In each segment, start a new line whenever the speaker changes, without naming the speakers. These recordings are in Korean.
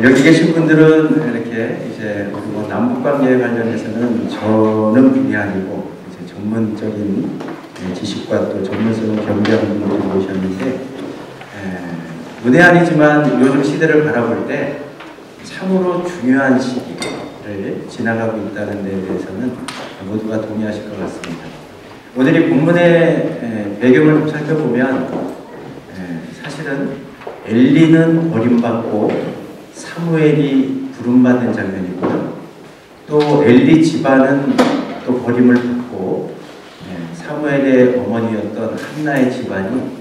여기 계신 분들은 이렇게 이제 뭐 남북 관계에 관련해서는 저는 분이 아니고 이제 전문적인 지식과 또 전문성을 겸비하는 분들이 모셨는데, 문외한이지만 요즘 시대를 바라볼 때 참으로 중요한 시기를 지나가고 있다는 데 대해서는 모두가 동의하실 것 같습니다. 오늘 이 본문의 배경을 좀 살펴보면 사실은 엘리는 버림받고 사무엘이 부름받는 장면이고요. 또 엘리 집안은 또 버림을 받고 사무엘의 어머니였던 한나의 집안이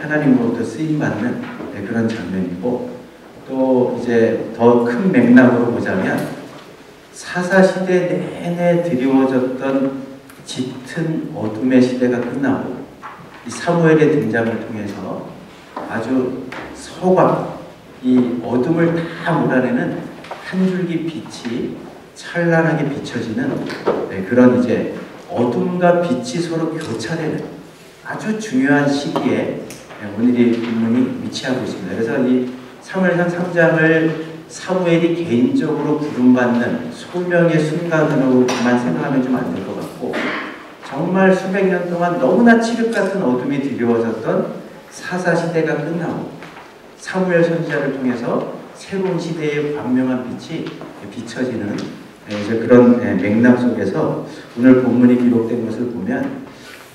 하나님으로부터 쓰임받는 그런 장면이고, 또 이제 더 큰 맥락으로 보자면 사사시대 내내 드리워졌던 짙은 어둠의 시대가 끝나고 이 사무엘의 등장을 통해서 아주 서광, 이 어둠을 다 몰아내는 한 줄기 빛이 찬란하게 비춰지는 그런 이제 어둠과 빛이 서로 교차되는 아주 중요한 시기에 오늘 이 본문이 위치하고 있습니다. 그래서 이 사무엘상 3장을 사무엘이 개인적으로 부름받는 소명의 순간으로만 생각하면 좀 안 될 것 같고, 정말 수백 년 동안 너무나 칠흑 같은 어둠이 드리워졌던 사사시대가 끝나고 사무엘 선지자를 통해서 새로운 시대의 광명한 빛이 비춰지는 이제 그런 맥락 속에서 오늘 본문이 기록된 것을 보면,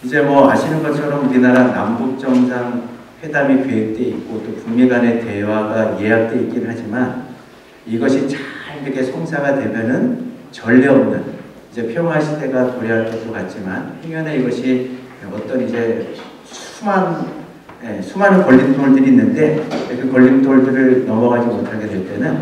이제 뭐 아시는 것처럼 우리나라 남북정상 회담이 계획되어 있고 또 북미 간의 대화가 예약되어 있긴 하지만, 이것이 잘 이렇게 성사가 되면은 전례 없는 이제 평화 시대가 도래할 것도 같지만, 행여나 이것이 어떤 이제 수많은 걸림돌들이 있는데 그 걸림돌들을 넘어가지 못하게 될 때는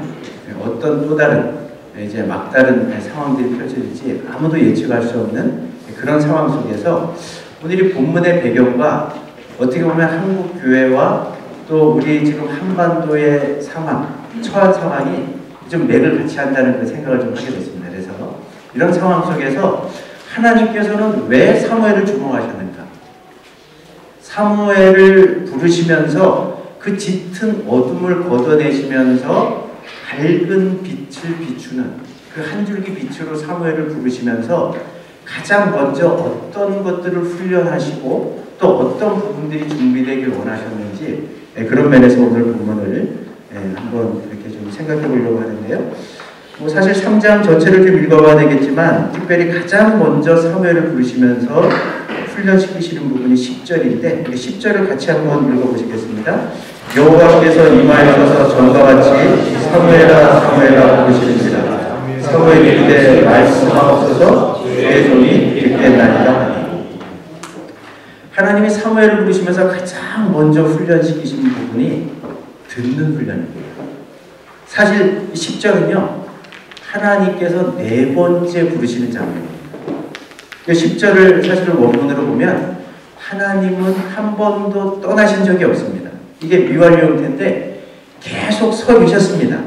어떤 또 다른 이제 막다른 상황들이 펼쳐질지 아무도 예측할 수 없는 그런 상황 속에서 오늘 이 본문의 배경과 어떻게 보면 한국 교회와 또 우리 지금 한반도의 상황, 처한 상황이 좀 맥을 같이 한다는 그 생각을 좀 하게 됐습니다. 그래서 이런 상황 속에서 하나님께서는 왜 사무엘을 주목하셨는가? 사무엘을 부르시면서 그 짙은 어둠을 걷어내시면서 밝은 빛을 비추는 그 한 줄기 빛으로 사무엘을 부르시면서 가장 먼저 어떤 것들을 훈련하시고 또 어떤 부분들이 준비되길 원하셨는지, 그런 면에서 오늘 본문을 한번 이렇게 좀 생각해 보려고 하는데요. 뭐 사실 3장 전체를 좀 읽어봐야 되겠지만, 특별히 가장 먼저 사무엘을 부르시면서 훈련시키시는 부분이 10절인데 10절을 같이 한번 읽어보시겠습니다. 여호와께서 임하여서 전과 같이 사무엘아 사무엘아 부르시는지라. 사무엘이 이르되 말씀하옵소서 주의 종이 듣겠나이다 하니. 하나님이 사무엘을 부르시면서 가장 먼저 훈련시키신 부분이 듣는 훈련입니다. 사실 10절은요 하나님께서 네 번째 부르시는 장면입니다. 10절을 사실 원문으로 보면 하나님은 한 번도 떠나신 적이 없습니다. 이게 미완료 형태인데 계속 서 계셨습니다.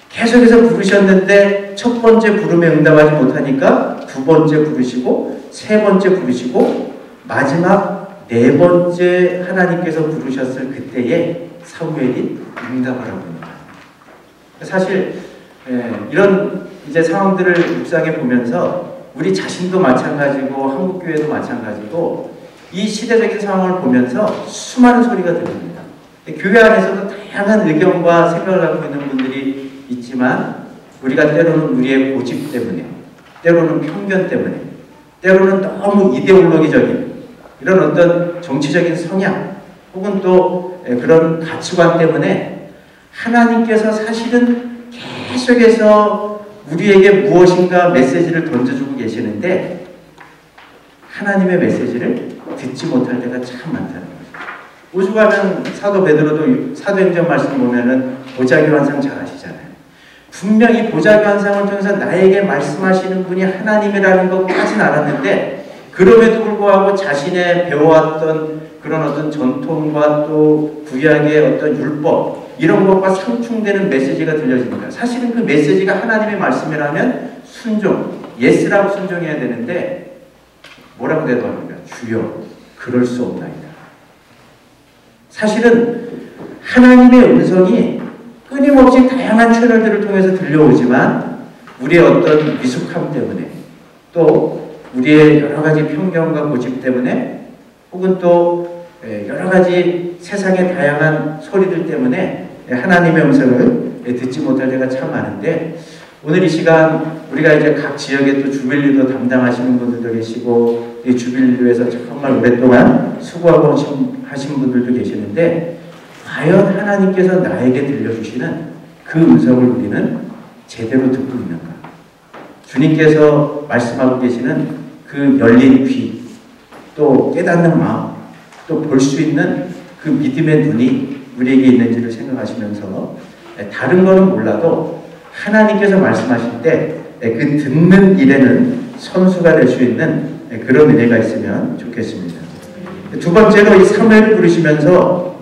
계속해서 부르셨는데 첫 번째 부름에 응답하지 못하니까 두 번째 부르시고 세 번째 부르시고 마지막 네 번째 하나님께서 부르셨을 그때에 사무엘이 응답하라고 합니다. 사실 이런 이제 상황들을 묵상해 보면서 우리 자신도 마찬가지고 한국교회도 마찬가지고 이 시대적인 상황을 보면서 수많은 소리가 들립니다. 교회 안에서도 다양한 의견과 생각을 갖고 있는 분들이 있지만, 우리가 때로는 우리의 고집 때문에, 때로는 편견 때문에, 때로는 너무 이데올로기적인 이런 어떤 정치적인 성향 혹은 또 그런 가치관 때문에 하나님께서 사실은 계속해서 우리에게 무엇인가 메시지를 던져주고 계시는데 하나님의 메시지를 듣지 못할 때가 참 많다는 거죠. 오죽하면 사도 베드로도 사도행전 말씀 보면은 보자기환상 잘 아시잖아요. 분명히 보자기환상을 통해서 나에게 말씀하시는 분이 하나님이라는 것까지는 알았는데, 그럼에도 불구하고 자신의 배워왔던 그런 어떤 전통과 또 구약의 어떤 율법 이런 것과 상충되는 메시지가 들려집니다. 사실은 그 메시지가 하나님의 말씀이라면 순종, 예스라고 순종해야 되는데 뭐라고 대답합니까? 주여, 그럴 수 없나이다. 사실은 하나님의 음성이 끊임없이 다양한 채널들을 통해서 들려오지만 우리의 어떤 미숙함 때문에 또 우리의 여러 가지 편견과 고집 때문에 혹은 또 여러 가지 세상의 다양한 소리들 때문에 하나님의 음성을 듣지 못할 때가 참 많은데, 오늘 이 시간 우리가 이제 각 지역에 또 주빌리도 담당하시는 분들도 계시고 이 주빌리도에서 정말 오랫동안 수고하고 하신 분들도 계시는데, 과연 하나님께서 나에게 들려주시는 그 음성을 우리는 제대로 듣고 있는가? 주님께서 말씀하고 계시는 그 열린 귀, 또 깨닫는 마음, 또 볼 수 있는 그 믿음의 눈이 우리에게 있는지를 생각하시면서 다른 거는 몰라도 하나님께서 말씀하실 때 그 듣는 일에는 선수가 될 수 있는 그런 은혜가 있으면 좋겠습니다. 두 번째로 이 사무엘을 부르시면서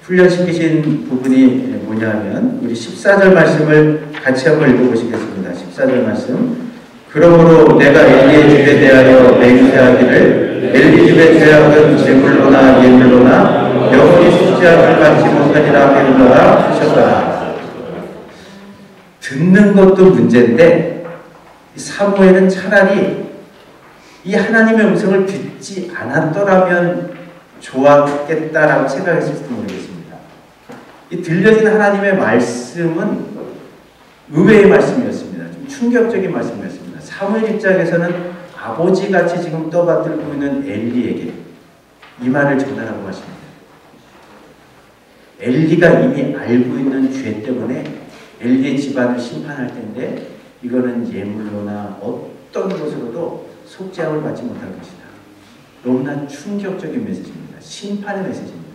훈련시키신 부분이 뭐냐면 우리 14절 말씀을 같이 한번 읽어보시겠습니다. 14절 말씀. 그러므로 내가 엘리의 집에 대하여 맹세하기를 엘리 집의 죄악은 제물로나 예물로나 영원히 속죄함을 받지 못하리라 하노라 하셨더라. 듣는 것도 문제인데 사무엘은 차라리 이 하나님의 음성을 듣지 않았더라면 좋았겠다라고 생각했을지도 모르겠습니다. 이 들려진 하나님의 말씀은 의외의 말씀이었습니다. 좀 충격적인 말씀이었습니다. 사무엘 입장에서는 아버지같이 지금 떠받들고 있는 엘리에게 이 말을 전하라고 하십니다. 엘리가 이미 알고 있는 죄 때문에 엘리의 집안을 심판할 텐데 이거는 예물로나 어떤 것으로도 속죄함을 받지 못할 것이다. 너무나 충격적인 메시지입니다. 심판의 메시지입니다.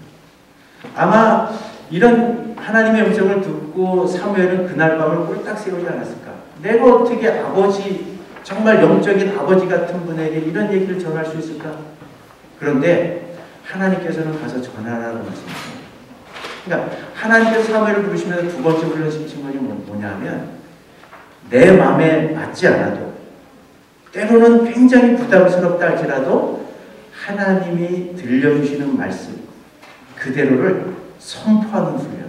아마 이런 하나님의 음성을 듣고 사무엘은 그날 밤을 꼴딱 세우지 않았을까? 내가 어떻게 아버지, 정말 영적인 아버지 같은 분에게 이런 얘기를 전할 수 있을까? 그런데 하나님께서는 가서 전하라고 하십니다. 그러니까 하나님께서 사무엘을 부르시면서 두 번째 훈련시키신 것이 뭐냐면 내 마음에 맞지 않아도 때로는 굉장히 부담스럽다 할지라도 하나님이 들려주시는 말씀 그대로를 선포하는 훈련.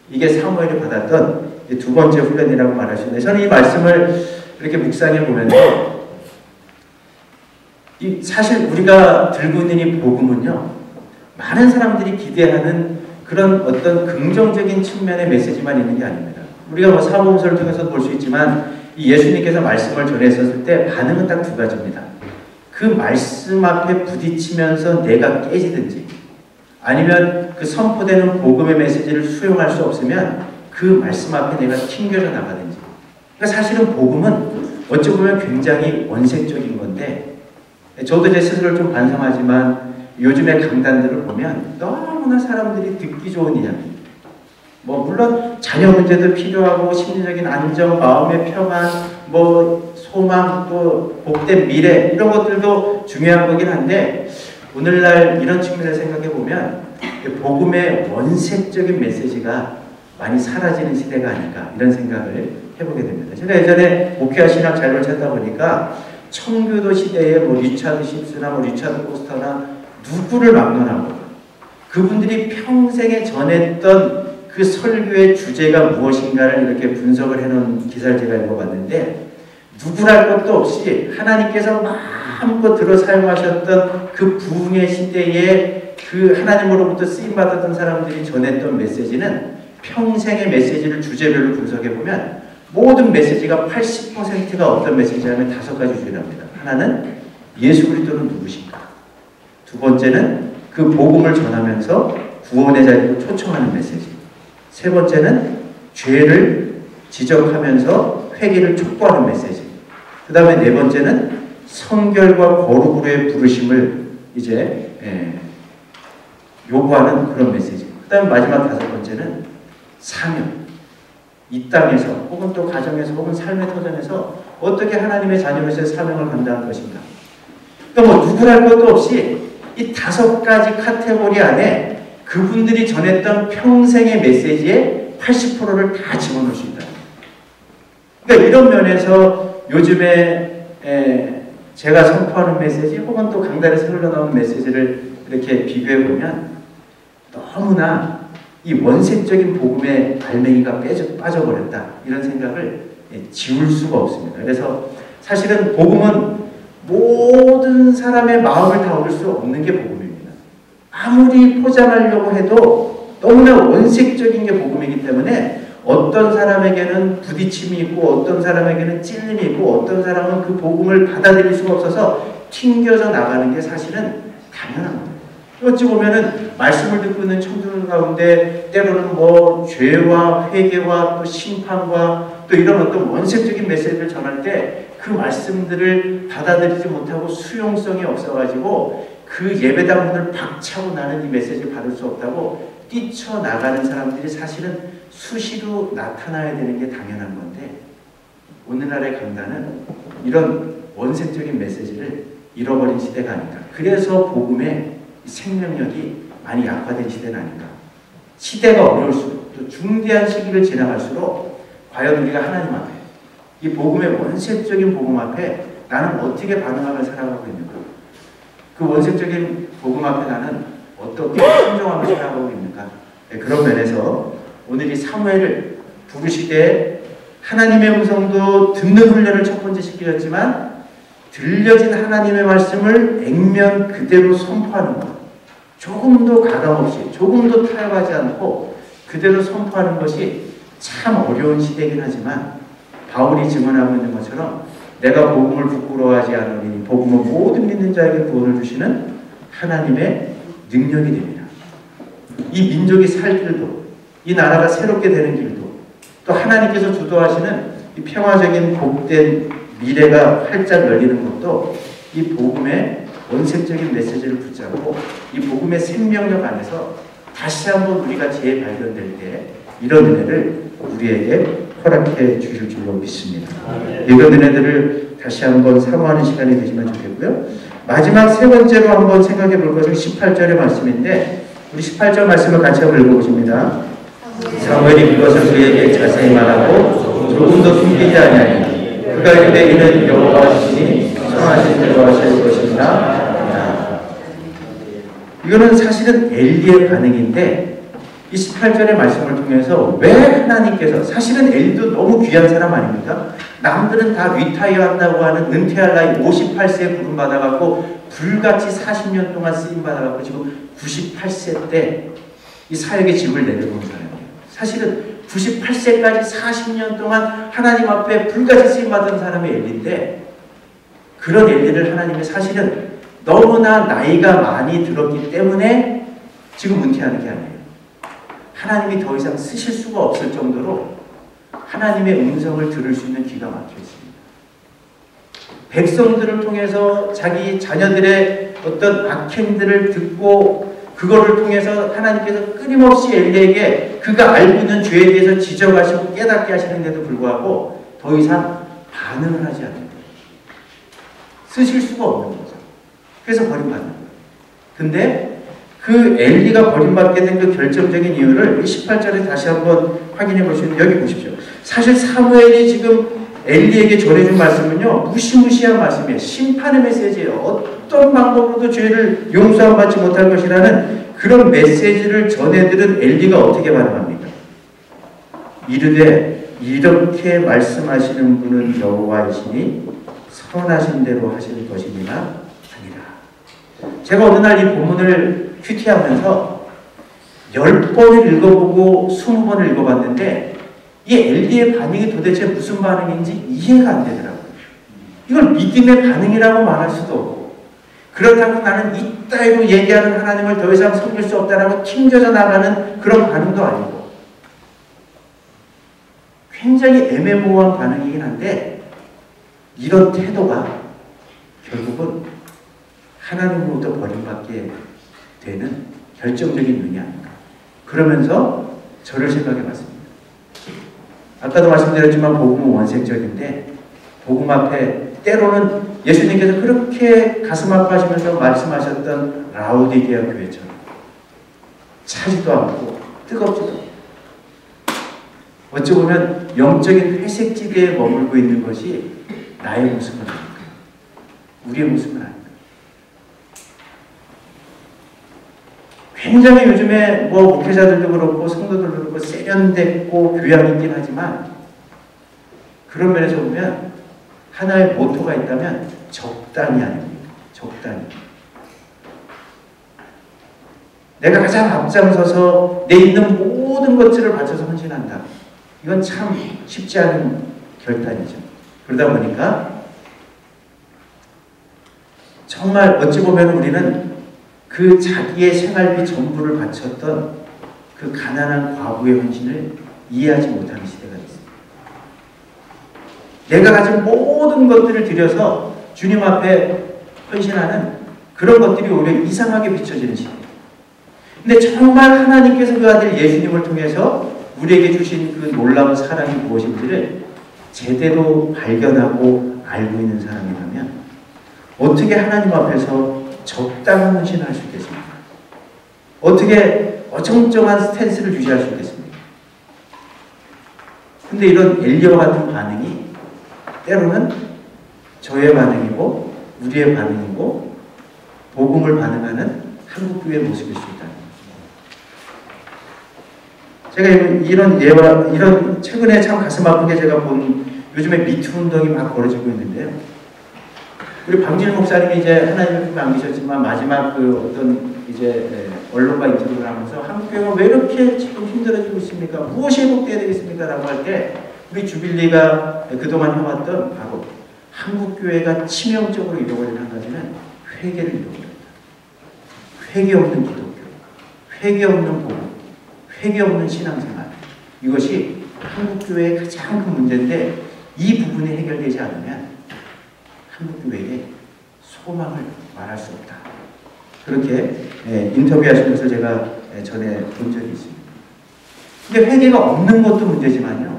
이게 사무엘이 받았던 두 번째 훈련이라고 말하시는데, 저는 이 말씀을 이렇게 묵상해 보면서 사실 우리가 들고 있는 이 복음은요, 많은 사람들이 기대하는 그런 어떤 긍정적인 측면의 메시지만 있는 게 아닙니다. 우리가 뭐 사복음서를 통해서 볼 수 있지만 이 예수님께서 말씀을 전했었을 때 반응은 딱 두 가지입니다. 그 말씀 앞에 부딪히면서 내가 깨지든지 아니면 그 선포되는 복음의 메시지를 수용할 수 없으면 그 말씀 앞에 내가 튕겨져 나가든지. 그러니까 사실은 복음은 어찌 보면 굉장히 원색적인 건데, 저도 제 스스로를 좀 반성하지만 요즘의 강단들을 보면 너무나 사람들이 듣기 좋은 이야기, 뭐 물론 자녀 문제도 필요하고 심리적인 안정, 마음의 평안, 뭐 소망, 또 복된 미래 이런 것들도 중요한 거긴 한데, 오늘날 이런 측면을 생각해 보면 복음의 원색적인 메시지가 많이 사라지는 시대가 아닐까 이런 생각을 해보게 됩니다. 제가 예전에 목회와 신학 자료를 찾다 보니까 청교도 시대에 뭐 리차드 십스나 뭐 리차드 포스터나 누구를 막론하고 그분들이 평생에 전했던 그 설교의 주제가 무엇인가를 이렇게 분석을 해놓은 기사를 제가 읽어봤는데, 누구랄 것도 없이 하나님께서 마음껏 들어 사용하셨던 그 부흥의 시대에 그 하나님으로부터 쓰임받았던 사람들이 전했던 메시지는 평생의 메시지를 주제별로 분석해보면 모든 메시지가 80%가 어떤 메시지냐면 5가지 주의랍니다. 하나는 예수 그리스도는 누구신가? 두 번째는 그 복음을 전하면서 구원의 자리로 초청하는 메시지. 세 번째는 죄를 지적하면서 회개를 촉구하는 메시지. 그 다음에 네 번째는 성결과 거룩으로의 부르심을 이제 요구하는 그런 메시지. 그 다음에 마지막 5번째는 사명. 이 땅에서 혹은 또 가정에서 혹은 삶의 터전에서 어떻게 하나님의 자녀로서의 사명을 감당할 것인가. 그러니까 뭐 누구랄 것도 없이 이 5가지 카테고리 안에 그분들이 전했던 평생의 메시지의 80%를 다 집어넣을 수 있다. 그러니까 이런 면에서 요즘에 제가 선포하는 메시지 혹은 또 강단에서 흘러나오는 메시지를 이렇게 비교해 보면 너무나 이 원색적인 복음의 알맹이가 빠져버렸다. 이런 생각을 지울 수가 없습니다. 그래서 사실은 복음은 모든 사람의 마음을 다 얻을 수 없는 게 복음입니다. 아무리 포장하려고 해도 너무나 원색적인 게 복음이기 때문에 어떤 사람에게는 부딪힘이 있고 어떤 사람에게는 찔림이 있고 어떤 사람은 그 복음을 받아들일 수가 없어서 튕겨져 나가는 게 사실은 당연한 겁니다. 어찌 보면은 말씀을 듣고 있는 청중들 가운데 때로는 뭐 죄와 회개와 또 심판과 또 이런 어떤 원색적인 메시지를 전할 때 그 말씀들을 받아들이지 못하고 수용성이 없어가지고 그 예배당 문을 박차고 나는 이 메시지를 받을 수 없다고 뛰쳐나가는 사람들이 사실은 수시로 나타나야 되는 게 당연한 건데 오늘날의 강단은 이런 원색적인 메시지를 잃어버린 시대가 아닌가. 그래서 복음의 생명력이 많이 약화된 시대는 아닌가. 시대가 어려울수록 또 중대한 시기를 지나갈수록 과연 우리가 하나님 앞에 이 복음의 원색적인 복음 앞에 나는 어떻게 반응하며 살아가고 있는가. 그 원색적인 복음 앞에 나는 어떻게 순종하며 살아가고 있는가. 그런 면에서 오늘 이 사무엘을 부르시되 하나님의 음성도 듣는 훈련을 첫 번째 시키셨지만 들려진 하나님의 말씀을 액면 그대로 선포하는 것. 조금도 가감없이 조금도 타협하지 않고 그대로 선포하는 것이 참 어려운 시대이긴 하지만 바울이 증언하고 있는 것처럼 내가 복음을 부끄러워하지 않으니 복음은 모든 믿는 자에게 구원을 주시는 하나님의 능력이 됩니다. 이 민족이 살 길도 이 나라가 새롭게 되는 길도 또 하나님께서 주도하시는 이 평화적인 복된 미래가 활짝 열리는 것도 이 복음의 원색적인 메시지를 붙잡고 이 복음의 생명력 안에서 다시 한번 우리가 재발견될 때 이런 은혜를 우리에게 허락해 주실 줄로 믿습니다. 이런 은혜들을 다시 한번 사모하는 시간이 되시면 좋겠고요. 마지막 세 번째로 한번 생각해 볼 것은 18절의 말씀인데 우리 18절 말씀을 같이 한번 읽어보십니다. 사무엘이 그것을 그에게 자세히 말하고 조금도 숨기지 아니하니 그가 이르되 이는 여호와가 주시니 성하신 대로 하실 것입니다. 이거는 사실은 엘리의 반응인데 이 18절의 말씀을 통해서 왜 하나님께서 사실은 엘리도 너무 귀한 사람 아닙니까? 남들은 다 리타이어한다고 하는 은퇴할 나이 58세에 부름받아갖고 불같이 40년 동안 쓰임받아갖고 지금 98세 때 이 사역의 짐을 내려놓은 사람이에요. 사실은 98세까지 40년 동안 하나님 앞에 불같이 쓰임받은 사람이 엘리인데 그런 엘리를 하나님이 사실은 너무나 나이가 많이 들었기 때문에 지금 은퇴하는 게 아니에요. 하나님이 더 이상 쓰실 수가 없을 정도로 하나님의 음성을 들을 수 있는 귀가 막혀 있습니다. 백성들을 통해서 자기 자녀들의 어떤 악행들을 듣고 그거를 통해서 하나님께서 끊임없이 엘리에게 그가 알고 있는 죄에 대해서 지적하시고 깨닫게 하시는데도 불구하고 더 이상 반응을 하지 않는 거예요. 쓰실 수가 없는 거죠. 그래서 버림받는 거예요. 근데 그 엘리가 버림받게 된 그 결정적인 이유를 18절에 다시 한번 확인해 볼 수 있는 여기 보십시오. 사실 사무엘이 지금 엘리에게 전해준 말씀은요 무시무시한 말씀이에요. 심판의 메시지예요. 어떤 방법으로도 죄를 용서받지 못할 것이라는 그런 메시지를 전해들은 엘리가 어떻게 반응합니까? 이르되 이렇게 말씀하시는 분은 여호와이시니 선하신 대로 하실 것이니라 아니라. 제가 어느 날 이 본문을 큐티하면서 10번을 읽어보고 20번을 읽어봤는데 이 엘리의 반응이 도대체 무슨 반응인지 이해가 안 되더라고요. 이걸 믿음의 반응이라고 말할 수도 없고 그렇다고 나는 이따위로 얘기하는 하나님을 더 이상 섬길 수 없다라고 튕겨져 나가는 그런 반응도 아니고 굉장히 애매모호한 반응이긴 한데 이런 태도가 결국은 하나님으로부터 버림받게 되는 결정적인 요인이 아닌가. 그러면서 저를 생각해 봤습니다. 아까도 말씀드렸지만 복음은 원색적인데 복음 앞에 때로는 예수님께서 그렇게 가슴 아파하시면서 말씀하셨던 라오디게아 교회처럼 차지도 않고 뜨겁지도 않고 어찌 보면 영적인 회색지대에 머물고 있는 것이 나의 모습은 아닐까. 우리의 모습은 아닐까. 굉장히 요즘에 뭐 목회자들도 그렇고 성도들도 그렇고 세련됐고 교양 있긴 하지만 그런 면에서 보면 하나의 모토가 있다면 적당히 아닙니다. 적당히. 내가 가장 앞장서서 내 있는 모든 것들을 바쳐서 헌신한다. 이건 참 쉽지 않은 결단이죠. 그러다 보니까 정말 어찌 보면 우리는 그 자기의 생활비 전부를 바쳤던 그 가난한 과부의 헌신을 이해하지 못하는 시대가 됐습니다. 내가 가진 모든 것들을 들여서 주님 앞에 헌신하는 그런 것들이 오히려 이상하게 비춰지는 시대. 근데 정말 하나님께서 그 아들 예수님을 통해서 우리에게 주신 그 놀라운 사랑이 무엇인지를 제대로 발견하고 알고 있는 사람이라면 어떻게 하나님 앞에서 적당한 헌신을 할 수 있겠습니까? 어떻게 어정쩡한 스탠스를 유지할 수 있겠습니까? 근데 이런 엘리야와 같은 반응이 때로는 저의 반응이고 우리의 반응이고 복음을 반응하는 한국교회의 모습일 수 있다. 제가 이런 예와 이런 최근에 참 가슴 아프게 제가 본 요즘에 미투 운동이 막 벌어지고 있는데요. 우리 방진 목사님이 이제 하나님의 품에 안기셨지만 마지막 그 어떤 이제 언론과 인터뷰를 하면서 한국교회가 왜 이렇게 지금 힘들어지고 있습니까? 무엇이 회복돼야 되겠습니까? 라고 할 때 우리 주빌리가 그동안 해왔던 바로 한국교회가 치명적으로 잃어버린 한 가지는 회개를 잃어버렸다. 회개 없는 기독교, 회개 없는 복음, 회개 없는 신앙생활. 이것이 한국교회의 가장 큰 문제인데 이 부분이 해결되지 않으면 한국교회에 소망을 말할 수 없다. 그렇게 인터뷰하시면서 제가 전에 본 적이 있습니다. 근데 회개가 없는 것도 문제지만요.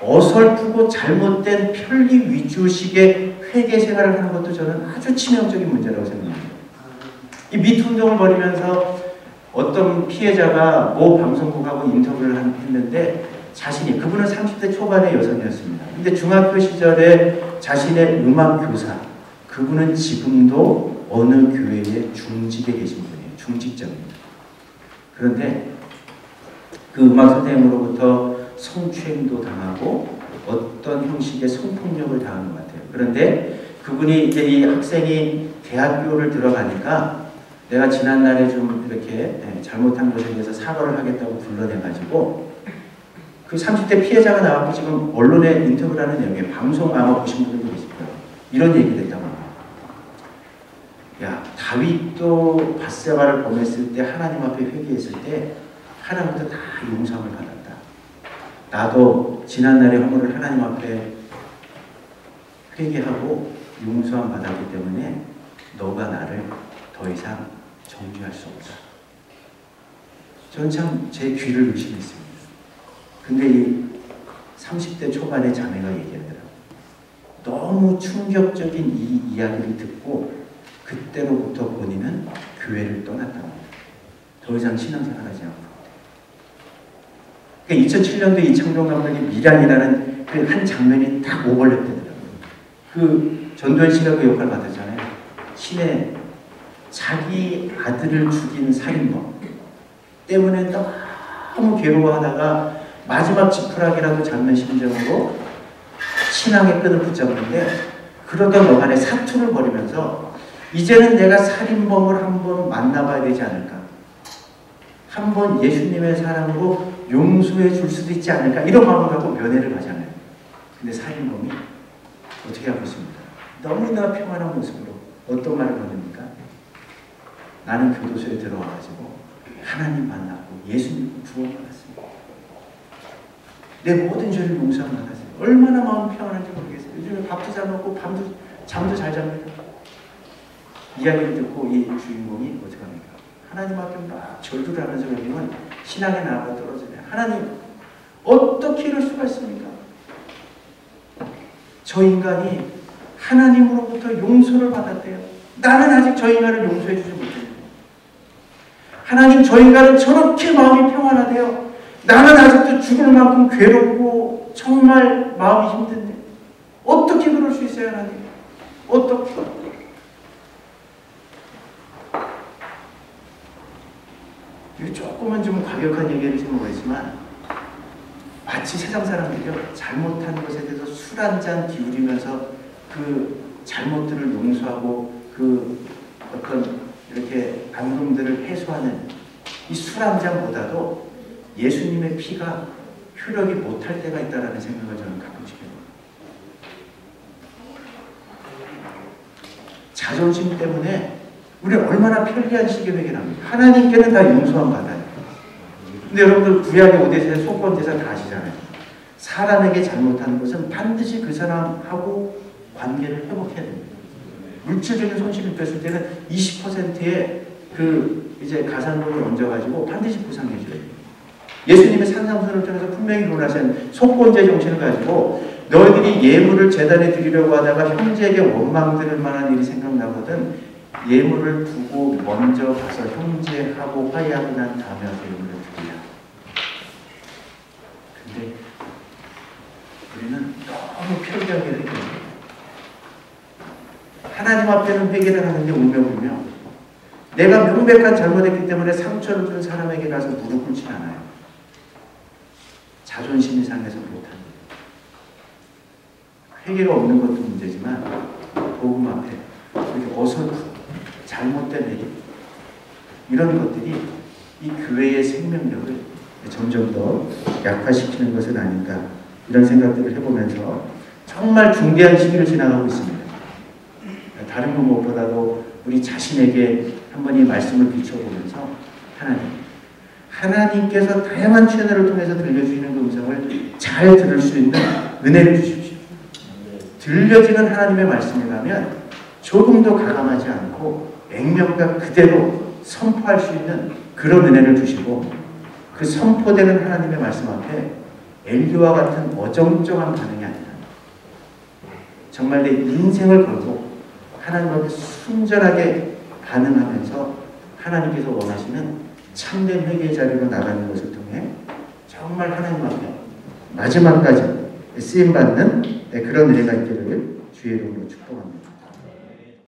어설프고 잘못된 편리 위주식의 회개 생활을 하는 것도 저는 아주 치명적인 문제라고 생각합니다. 이 미투 운동을 벌이면서 어떤 피해자가 모 방송국하고 인터뷰를 했는데 자신이 그분은 30대 초반의 여성이었습니다. 근데 중학교 시절에 자신의 음악 교사 그분은 지금도 어느 교회의 중직에 계신 분이에요. 중직자입니다. 그런데 그 음악 선생님으로부터 성추행도 당하고 어떤 형식의 성폭력을 당한 것 같아요. 그런데 그분이 이제 이 학생이 대학교를 들어가니까 내가 지난날에 좀 이렇게 잘못한 것에 대해서 사과를 하겠다고 불러내가지고 그 30대 피해자가 나왔고 지금 언론에 인터뷰를 하는 내용에 방송 아마 보신 분들도 계실 거예요. 이런 얘기를 했다고 합니다. 야, 다윗도 밧세바를 범했을 때 하나님 앞에 회개했을 때 하나님부터 다 용서를 받았다. 나도 지난날의 허물을 하나님 앞에 회개하고 용서함 받았기 때문에 너가 나를 더 이상 정죄할 수 없다. 저는 참 제 귀를 의심했습니다. 근데 이 30대 초반의 자매가 얘기하더라고요. 너무 충격적인 이 이야기를 듣고 그때로부터 본인은 교회를 떠났다고 합니다. 더 이상 신앙생활하지 않고. 그러니까 2007년도에 이창동 감독이 미란이라는 그 한 장면이 딱 오버랩되더라고요. 그 전도연 씨가 그 역할을 맡았잖아요. 신의 자기 아들을 죽인 살인범 때문에 너무 괴로워하다가 마지막 지푸라기라도 잡는 심정으로 신앙의 끈을 붙잡는데 그러던 동안에 사투를 벌이면서 이제는 내가 살인범을 한번 만나봐야 되지 않을까. 한번 예수님의 사랑으로 용서해 줄 수도 있지 않을까. 이런 마음을 갖고 면회를 가잖아요. 근데 살인범이 어떻게 하고 있습니까? 너무나 평안한 모습으로 어떤 말을 건넵니까? 나는 교도소에 들어와가지고 하나님 만났고 예수님 구원받았습니다. 내 모든 죄를 용서받았어요. 얼마나 마음 평안한지 모르겠어요. 요즘에 밥도 잘 먹고 잠도 잘 잡니다. 이야기를 듣고 이 주인공이 어떻게 합니까? 하나님 앞에 막 절규를 하면서 그러면 신앙의 나라가 떨어지네요. 하나님 어떻게 이럴 수가 있습니까? 저 인간이 하나님으로부터 용서를 받았대요. 나는 아직 저 인간을 용서해 주지 못해요. 하나님 저 인간은 저렇게 마음이 평안하대요. 나는 아직도 죽을 만큼 괴롭고 정말 마음이 힘든데 어떻게 그럴 수 있어요, 하나님? 어떻게? 조금은 좀 과격한 얘기를 좀 모르겠지만 마치 세상 사람들이요 잘못한 것에 대해서 술 한 잔 기울이면서 그 잘못들을 용서하고 그 어떤 이렇게 감동들을 해소하는 이 술 한 잔보다도 예수님의 피가 효력이 못할 때가 있다라는 생각을 저는 가끔씩 해요. 자존심 때문에 우리 얼마나 편리한 식의 회개를 합니까? 하나님께는 다 용서함 받아요. 근데 여러분들 구약의 5대세 속건제사 다 아시잖아요. 사람에게 잘못하는 것은 반드시 그 사람하고 관계를 회복해야 됩니다. 물질적인 손실을 입혔을 때는 20%의 그 이제 가산금을 얹어가지고 반드시 보상해줘야 돼요. 예수님의 산상선을 통해서 분명히 논하신 속건제 정신을 가지고 너희들이 예물을 제단에 드리려고 하다가 형제에게 원망 들을 만한 일이 생각나거든 예물을 두고 먼저 가서 형제하고 화해하고 난 다음에 와서 예물을 드리라. 근데 우리는 너무 편리하게 회개해요. 하나님 앞에는 회개를 하는데 울며불며 내가 명백한 잘못했기 때문에 상처를 준 사람에게 가서 무릎 꿇지 않아요. 자존심이 상해서 못합니다. 회개가 없는 것도 문제지만 복음 앞에 이렇게 어설프 잘못된 회개 이런 것들이 이 교회의 생명력을 점점 더 약화시키는 것은 아닌가 이런 생각들을 해보면서 정말 중대한 시기를 지나가고 있습니다. 다른 것 무엇보다도 우리 자신에게 한번 이 말씀을 비춰보면서 하나님께서 다양한 채널을 통해서 들려주시는 그 음성을 잘 들을 수 있는 은혜를 주십시오. 들려지는 하나님의 말씀에 가면 조금 더 가감하지 않고 액면과 그대로 선포할 수 있는 그런 은혜를 주시고 그 선포되는 하나님의 말씀 앞에 엘리와 같은 어정쩡한 반응이 아니라 정말 내 인생을 걸고 하나님 앞에 순전하게 반응하면서 하나님께서 원하시는 참된 회개의 자리로 나가는 것을 통해 정말 하나님 앞에 마지막까지 쓰임받는 그런 은혜가 있기를 주의 이름으로 축복합니다.